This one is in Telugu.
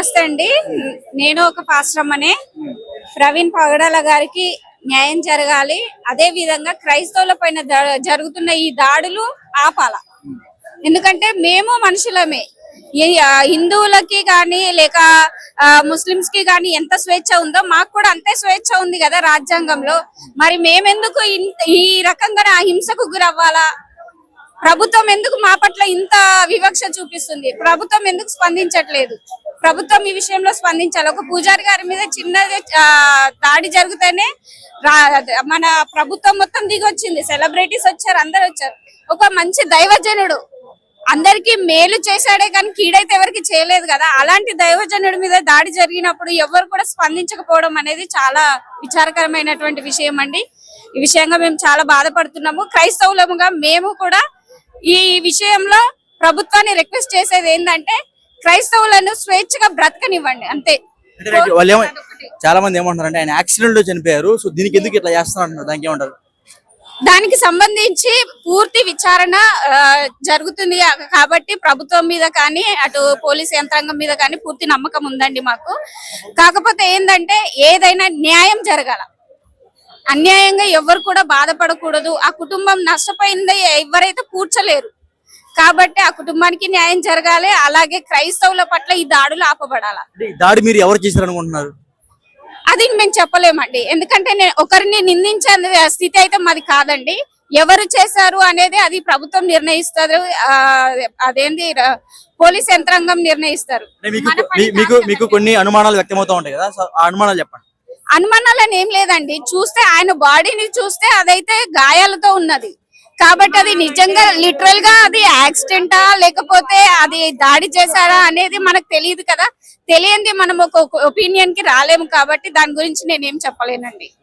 నమస్తే అండి. నేను ఒక పాస్టమ్మనే. ప్రవీణ్ పగడాల గారికి న్యాయం జరగాలి. అదే విధంగా క్రైస్తవుల పైన జరుగుతున్న ఈ దాడులు ఆపాల. ఎందుకంటే మేము మనుషులమే. హిందువులకి కానీ లేక ముస్లిమ్స్ కి కానీ ఎంత స్వేచ్ఛ ఉందో మాకు కూడా అంతే స్వేచ్ఛ ఉంది కదా రాజ్యాంగంలో. మరి మేమెందుకు ఈ రకంగా హింసకు గురవ్వాలా? ప్రభుత్వం ఎందుకు మా పట్ల ఇంత వివక్ష చూపిస్తుంది? ప్రభుత్వం ఎందుకు స్పందించట్లేదు? ప్రభుత్వం ఈ విషయంలో స్పందించాలి. ఒక పూజారి గారి మీద చిన్నది దాడి జరిగితేనే మన ప్రభుత్వం మొత్తం దిగొచ్చింది. సెలబ్రిటీస్ వచ్చారు, అందరు వచ్చారు. ఒక మంచి దైవజనుడు అందరికి మేలు చేశాడే కానీ కీడైతే ఎవరికి చేయలేదు కదా. అలాంటి దైవజనుడి మీద దాడి జరిగినప్పుడు ఎవరు కూడా స్పందించకపోవడం అనేది చాలా విచారకరమైనటువంటి విషయం అండి. ఈ విషయంగా మేము చాలా బాధపడుతున్నాము. క్రైస్తవులముగా మేము కూడా ఈ విషయంలో ప్రభుత్వాన్ని రిక్వెస్ట్ చేసేది ఏంటంటే క్రైస్తవులను స్వేచ్ఛగా బ్రతకనివ్వండి అంతే. చాలా మంది ఏమంటారు అంటే ఆయన యాక్సిడెంట్ లో చనిపోయారు, సో దీనికి ఎందుకు ఇట్లా చేస్తున్నారు, దానికి ఏమంటారు? దానికి సంబంధించి పూర్తి విచారణ జరుగుతుంది కాబట్టి ప్రభుత్వం మీద కానీ అటు పోలీస్ యంత్రాంగం మీద కానీ పూర్తి నమ్మకం ఉందండి మాకు. కాకపోతే ఏంటంటే ఏదైనా న్యాయం జరగాల. అన్యాయంగా ఎవరు కూడా బాధపడకూడదు. ఆ కుటుంబం నష్టపోయింది ఎవరైతే పూడ్చలేరు కాబట్టి ఆ కుటుంబానికి న్యాయం జరగాలి. అలాగే క్రైస్తవుల పట్ల ఈ దాడులు ఆపబడాలి. దాడి మీరు ఎవరు చేశారనుకుంటున్నారు? అది మేము చెప్పలేమండి. ఎందుకంటే ఒకరిని నిందించే స్థితి అయితే మాది కాదండి. ఎవరు చేశారు అనేది అది ప్రభుత్వం నిర్ణయిస్తారు. అదేంది పోలీస్ యంత్రాంగం నిర్ణయిస్తారు. మీకు కొన్ని అనుమానాలు వ్యక్తమవుతూ ఉంటాయి కదా, ఆ అనుమానాలు చెప్పండి. అనుమానాలని ఏం లేదండి. చూస్తే ఆయన బాడీని చూస్తే అదైతే గాయాలతో ఉన్నది కాబట్టి అది నిజంగా లిటరల్ గా అది యాక్సిడెంటా లేకపోతే అది దాడి చేశారా అనేది మనకు తెలియదు కదా. తెలియంది మనం ఒక ఒపీనియన్ కి రాలేము కాబట్టి దాని గురించి నేనేం చెప్పలేనండి.